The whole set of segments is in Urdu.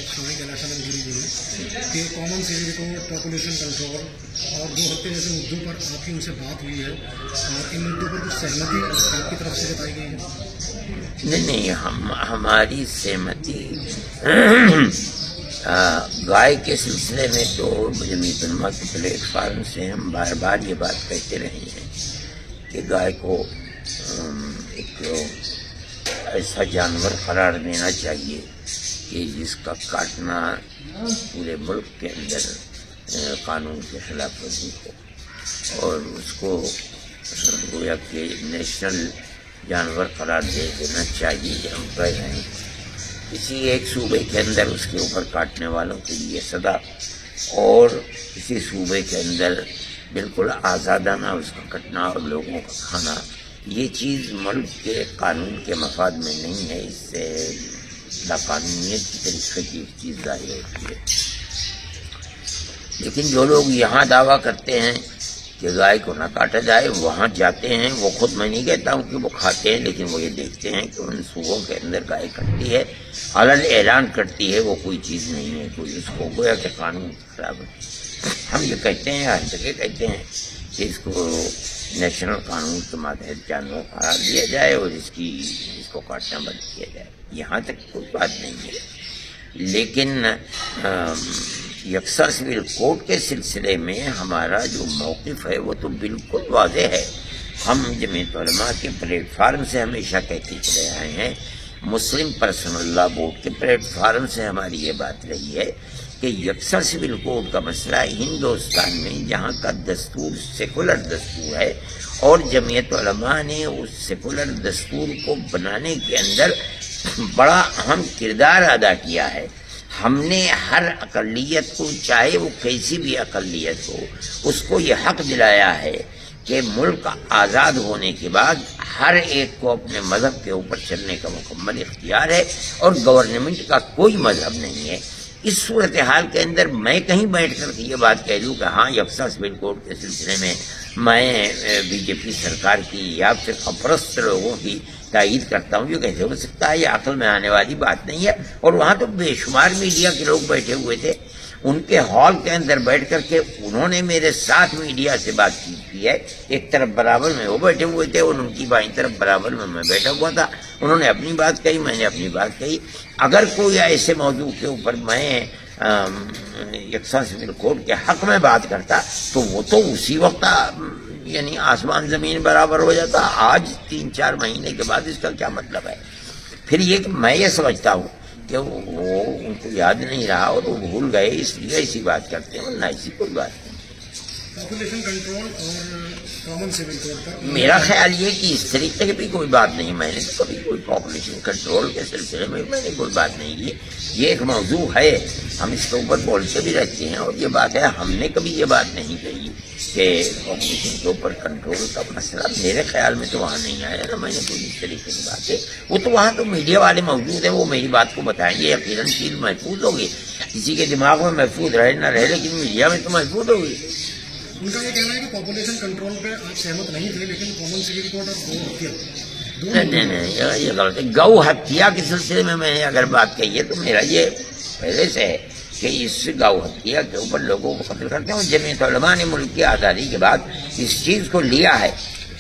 سمائی کیلاش گیری جی نے کہ common saving report, population control اور 2 ہفتے جیسے مدعوں پر آپ کی ان سے بات ہوئی ہے اور ان مدعوں پر کچھ سہمتی آپ کی طرف سے بتائی گئی ہے؟ نہیں، ہماری سہمتی گائے کے سلسلے میں تو جمعیت علماء کے پلیٹ فارم سے ہم بار بار یہ بات کہتے رہے ہیں کہ گائے کو ایک ایسا جانور قرار دینا چاہیے کہ جس کا کاٹنا پورے ملک کے اندر قانون کے خلاف ورزی ہو، اور اس کو گویا کہ نیشنل جانور قرار دے دینا چاہیے۔ ہم کہہ رہے ہیں کسی ایک صوبے کے اندر اس کے اوپر کاٹنے والوں کے لیے سزا، اور کسی صوبے کے اندر بالکل آزادانہ اس کا کٹنا اور لوگوں کا کھانا، یہ چیز ملک کے قانون کے مفاد میں نہیں ہے۔ اس سے لاقانونیت کی طریقے کی چیز ظاہر ہوتی ہے۔ لیکن جو لوگ یہاں دعویٰ کرتے ہیں کہ گائے کو نہ کاٹا جائے، وہاں جاتے ہیں، وہ خود میں نہیں کہتا ہوں کہ وہ کھاتے ہیں، لیکن وہ یہ دیکھتے ہیں کہ ان صوبوں کے اندر گائے کٹتی ہے، علن اعلان کرتی ہے، وہ کوئی چیز نہیں ہے، کوئی اس کو گویا کہ قانون خراب ہے۔ ہم یہ کہتے ہیں، ہر جگہ کہتے ہیں کہ اس کو نیشنل قانون کے ماتحت جانور قرار دیا جائے اور اس کو کاٹنا بند کیا جائے، یہاں تک کوئی بات نہیں ہے۔ لیکن یکساں سول کوڈ کے سلسلے میں ہمارا جو موقف ہے وہ تو بالکل واضح ہے۔ ہم جمعیت علماء کے پلیٹ فارم سے ہمیشہ کہتے چلے آئے ہیں، مسلم پرسنل لا بورڈ کے پلیٹ فارم سے ہماری یہ بات رہی ہے کہ یکساں سول کوڈ کا مسئلہ ہندوستان میں جہاں کا دستور سیکولر دستور ہے، اور جمعیت علماء نے اس سیکولر دستور کو بنانے کے اندر بڑا اہم کردار ادا کیا ہے۔ ہم نے ہر اقلیت کو، چاہے وہ کیسی بھی اقلیت ہو، اس کو یہ حق دلایا ہے کہ ملک آزاد ہونے کے بعد ہر ایک کو اپنے مذہب کے اوپر چلنے کا مکمل اختیار ہے، اور گورنمنٹ کا کوئی مذہب نہیں ہے۔ اس صورتحال کے اندر میں کہیں بیٹھ کر کے یہ بات کہہ دوں کہ ہاں یکساں سول کوڈ کے سلسلے میں میں بی جے پی سرکار کی یا فرقہ پرست لوگوں کی تائید کرتا ہوں، یہ کیسے ہو سکتا ہے؟ یہ عقل میں آنے والی بات نہیں ہے۔ اور وہاں تو بے شمار میڈیا کے لوگ بیٹھے ہوئے تھے، ان کے ہال کے اندر بیٹھ کر کے انہوں نے میرے ساتھ میڈیا سے بات کی ہے۔ ایک طرف برابر میں وہ بیٹھے ہوئے تھے اور ان کی بائیں طرف برابر میں بیٹھا ہوا تھا۔ انہوں نے اپنی بات کہی، میں نے اپنی بات کہی۔ اگر کوئی ایسے موضوع کے اوپر میں یکساں سول کوڈ کے حق میں بات کرتا تو وہ تو اسی وقت یعنی آسمان زمین برابر ہو جاتا۔ آج 3-4 مہینے کے بعد اس کا کیا مطلب ہے؟ پھر یہ کہ میں یہ سمجھتا ہوں کہ وہ ان کو یاد نہیں رہا اور وہ بھول گئے، اس لیے ایسی بات کرتے ہیں، ورنہ ایسی کوئی بات نہیں۔ پاپولیشن کنٹرول اور کامن سیونگ کوڈ پر میرا خیال یہ کہ اس طریقے کی بھی کوئی بات نہیں، میں نے تو کبھی کوئی پاپولیشن کنٹرول کے سلسلے میں نے کوئی بات نہیں کی۔ یہ ایک موضوع ہے، ہم اس کے اوپر بولتے بھی رہتے ہیں، اور یہ بات ہے ہم نے کبھی یہ بات نہیں کہی کہ پاپولیشن کے اوپر کنٹرول کا مسئلہ میرے خیال میں تو وہاں نہیں آیا نا۔ میں نے کوئی اس طریقے کی بات ہے، وہ تو وہاں تو میڈیا والے موجود ہیں، وہ میری بات کو بتائیں گے، یقیناً چیز محفوظ ہوگی، کسی کے دماغ میں محفوظ رہے نہ رہے، لیکن میڈیا میں تو محفوظ ہوگی۔ ان کا یہ کہنا ہے کہ پاپولیشن کنٹرول پہ آپ سہمت نہیں تھے، لیکن کامن سیونگ کوڈ اور گو ہتیا نہیں، یہ غلط ہے۔ گو ہتیا کے سلسلے میں نے اگر بات کہی ہے تو میرا یہ پہلے سے ہے کہ اس گو ہتیا کے اوپر لوگوں کو قتل کرتے ہیں، اور جمعیت علماء نے ملک کی آزادی کے بعد اس چیز کو لیا ہے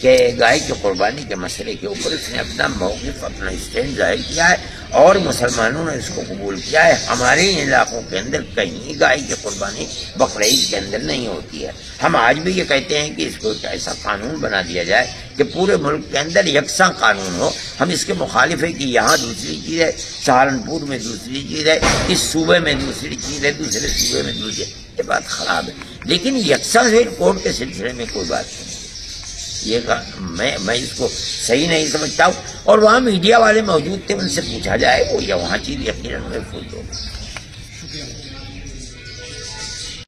کہ گائے کی قربانی کے مسئلے کے اوپر اس نے اپنا موقف، اپنا اسٹینڈ ظاہر کیا ہے، اور مسلمانوں نے اس کو قبول کیا ہے۔ ہمارے علاقوں کے اندر کہیں گائے کی قربانی بقرعید کے اندر نہیں ہوتی ہے۔ ہم آج بھی یہ کہتے ہیں کہ اس کو ایک ایسا قانون بنا دیا جائے کہ پورے ملک کے اندر یکساں قانون ہو۔ ہم اس کے مخالف ہیں کہ یہاں دوسری چیز ہے، سہارنپور میں دوسری چیز ہے، اس صوبے میں دوسری چیز ہے، دوسرے صوبے میں دوسری، یہ بات خراب ہے۔ لیکن یکساں سول کوڈ کے سلسلے میں کوئی بات نہیں، یہ میں اس کو صحیح نہیں سمجھتا ہوں، اور وہاں میڈیا والے موجود تھے، ان سے پوچھا جائے وہ، یا وہاں چیز یقیناً محفوظ ہوگی۔ شکریہ۔